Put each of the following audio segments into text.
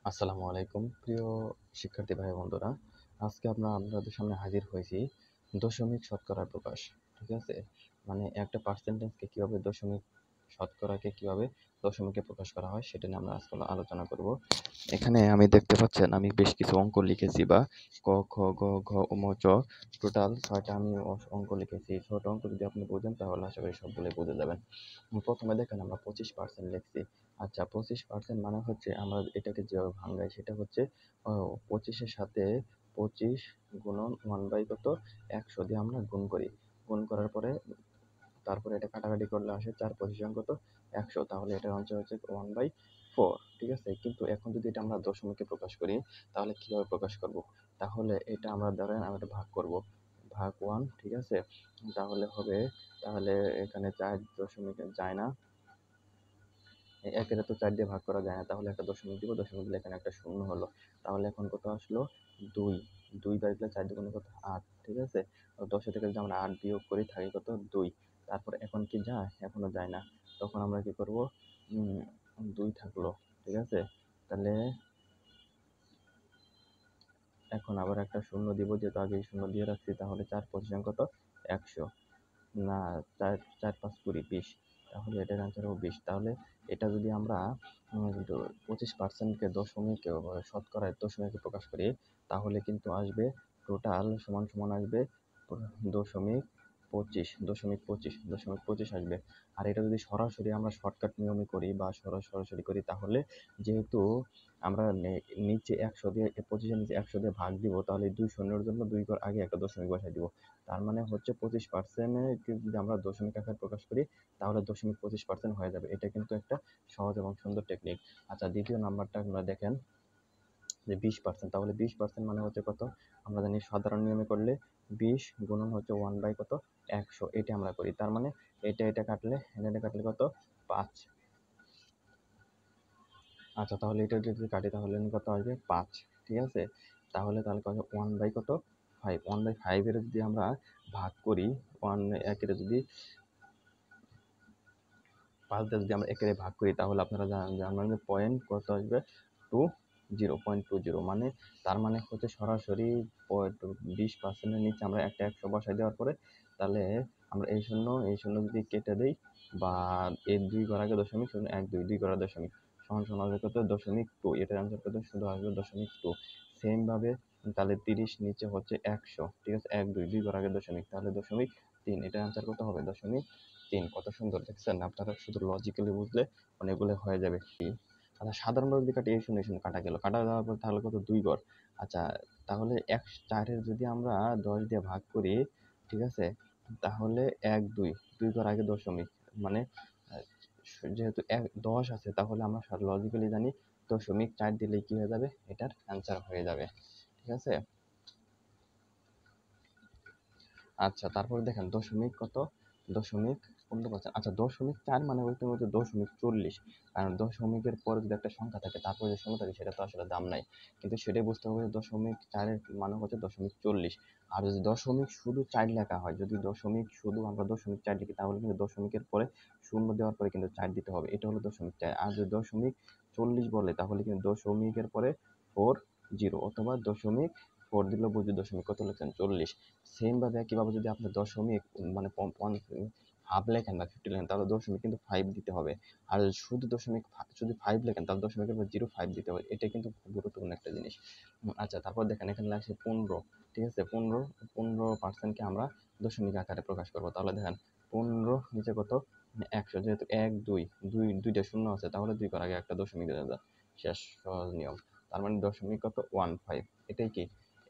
আসসালামু আলাইকুম প্রিয় শিক্ষার্থী ভাই বন্ধুরা। আজকে আপনাদের সামনে হাজির হয়েছি দশমিক শতকরার প্রকাশ। ঠিক আছে, মানে একটা পার্সেন্টেজকে কিভাবে শতকরাকে কিভাবে দশমিকে প্রকাশ করা হয় সেটা নিয়ে আমরা আজকে আলোচনা করব। এখানে আমি দেখতে পাচ্ছেন আমি বেশ কিছু অঙ্ক লিখেছি, বা ক খ গ ঘ ম চ, টোটাল 6টা আমি অঙ্ক লিখেছি। 6টা অঙ্ক যদি আপনি বোঝেন তাহলে আশা করি সবগুলোই বুঝে যাবেন। প্রথমে দেখেন আমরা 25% লিখছি। আচ্ছা, 25% মানে হচ্ছে আমরা এটাকে যেভাবে ভাঙাই সেটা হচ্ছে 25-এর সাথে 25 গুণন 1/, কত 100 দিয়ে আমরা গুণ করি। গুণ করার পরে তারপরে এটা কাটাকাটি করলে আসে 4 25 কত 100, তাহলে এটার অঞ্চল হচ্ছে 1/4। ঠিক আছে, কিন্তু এখন যদি এটা আমরা দশমিকে প্রকাশ করি তাহলে কিভাবে প্রকাশ করব? তাহলে এটা আমরা ধরেন আমরা এটা ভাগ করব, ভাগ 1। ঠিক আছে, তাহলে হবে, তাহলে এখানে 4 দশমিক যায় না, একের তো 4 দিয়ে ভাগ করা যায় না, তাহলে একটা দশমিক দিব, দশমিক দিলে এখানে একটা শূন্য হলো। তাহলে এখন কত আসলো 2, 2 বাজলে 4 দুগুণে কত 8। ঠিক আছে, 10 থেকে যদি আমরা 8 বিয়োগ করি থাকে কত 2। তারপর এখন কি যায়? এখনো যায় না, তখন আমরা কি করব, 2 থাকলো। ঠিক আছে, তাহলে এখন আবার একটা শূন্য দিব, যেহেতু আগেই শূন্য দিয়ে রাখছি, তাহলে 4 25 কত 100 না, 4 4 5 20 20, তাহলে এটার অ্যান্সার হবে 20। তাহলে এটা যদি আমরা 25%কে দশমিকে শতকরায় দশমিকে প্রকাশ করি তাহলে কিন্তু আসবে টোটাল সমান সমান আসবে দশমিক 25 আসবে। আর এটা যদি সরাসরি আমরা শর্টকাট নিয়মে করি বা সরাসরি করি, তাহলে যেহেতু আমরা নিচে 100 দিয়ে 25-এর নিচে 100 দিয়ে ভাগ দিব, তাহলে 2 শূন্যের জন্য 2 ঘর আগে একটা দশমিক বসাই দিব। তার মানে হচ্ছে 25%কে যদি আমরা দশমিক আকারে প্রকাশ করি তাহলে 25% হয়ে যাবে। এটা কিন্তু একটা সহজ এবং সুন্দর টেকনিক। আচ্ছা, দ্বিতীয় নাম্বারটা আমরা দেখেন যে 20%। তাহলে 20% মানে হচ্ছে কত? আমরা জানি সাধারণ নিয়মে করলে 20 গুণন হচ্ছে 1/, কত 100, এটা আমরা করি। তার মানে এটা কাটলে এটা কাটলে কত 5। আচ্ছা, তাহলে এটা যদি কাটি তাহলে কত আসবে 5। ঠিক আছে, তাহলে কত 1/, কত 5। 1/5 এর যদি আমরা ভাগ করি, 1 একের যদি 5 দিয়ে যদি আমরা একের ভাগ করি তাহলে আপনারা জানবেন যে পয়েন্ট কত আসবে 0.20। মানে তার মানে হচ্ছে সরাসরি 20%-এর নিচে আমরা একটা 100 বসাই দেওয়ার পরে তাহলে আমরা এই শূন্য যদি কেটে দেই, বা এই 2 ঘর আগে দশমিক, 0 1 2 2 ঘর দশমিক সমান সমান হবে কত 0.2। এটার অ্যান্সার কত শুধু আসবে 0.2। সেম ভাবে তাহলে 30 নিচে হচ্ছে 100। ঠিক আছে, 1 2 2 ঘর আগে দশমিক, তাহলে 0.3। এটার অ্যান্সার কত হবে 0.3। কত সুন্দর দেখছেন? আপনারা শুধু লজিক্যালি বুঝলে অনেকগুলো হয়ে যাবে। আচ্ছা, সাধারণভাবে যদি কাটি এই শূন্য কাটা গেল, কাটা যাওয়ার পর তাহলে কত 2 ঘর। আচ্ছা, তাহলে 4-এর যদি আমরা 10 দিয়ে ভাগ করি, ঠিক আছে, তাহলে 1 2 2 ঘর আগে দশমিক, মানে যেহেতু 10 আছে তাহলে আমরা লজিক্যালি জানি 0.4 দিলেই কি হয়ে যাবে, এটার অ্যান্সার হয়ে যাবে। ঠিক আছে, আচ্ছা তারপরে দেখেন দশমিক কত 0.15%। আচ্ছা, 0.4 মানে হচ্ছে 0.40, কারণ দশমিকের পরে যদি একটা সংখ্যা থাকে তারপরে যে সংখ্যা থাকে সেটা তো আসলে দাম নাই, কিন্তু সেটাই বুঝতে হবে 0.4-এর মানে হচ্ছে 0.40। আর যদি দশমিক শুধু 4 লেখা হয়, যদি দশমিক শুধু আমরা 0.4 লিখি তাহলে কিন্তু দশমিকের পরে শূন্য দেওয়ার পরে কিন্তু 4 দিতে হবে, এটা হলো 0.4। আর যদি 0.40 বলে তাহলে কিন্তু দশমিকের পরে 40, অথবা 0.4 দিলেও বুঝি দশমিক কত লিখছেন 40। সেম ভাবে একইভাবে যদি আপনি দশমিক মানে হাফ লেখেন বা 50 লেখেন তাহলে দশমিক কিন্তু 5 দিতে হবে। আর শুধু 5 লেখেন তাহলে দশমিকের পর 0.5 দিতে হবে। এটা কিন্তু খুব গুরুত্বপূর্ণ একটা জিনিস। আচ্ছা, তারপর দেখেন এখানে লাগছে 15। ঠিক আছে, 15%কে আমরা দশমিক আকারে প্রকাশ করব। তাহলে দেখেন 15 নিচে কত 100, যেহেতু 1 2 দুইটা শূন্য আছে তাহলে 2 করার আগে একটা দশমিক দেওয়া যায়, শেষ সহজ নিয়ম। তার মানে দশমিক কত 15, এটাই কি,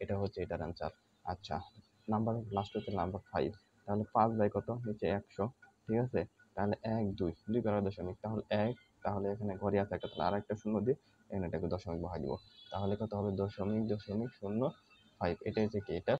এটা হচ্ছে এটার অ্যান্সার। আচ্ছা, লাস্ট হচ্ছে নাম্বার 5। তাহলে 5/, কত নিচে 100। ঠিক আছে, তাহলে 1 2 2 করার দশমিক, তাহলে 1, তাহলে এখানে ঘরে আছে একটা, তাহলে আর একটা শূন্য দিয়ে এখানে এটাকে দশমিক বসাই দিব, তাহলে কত হবে 0.005। এটাই হচ্ছে কি এটা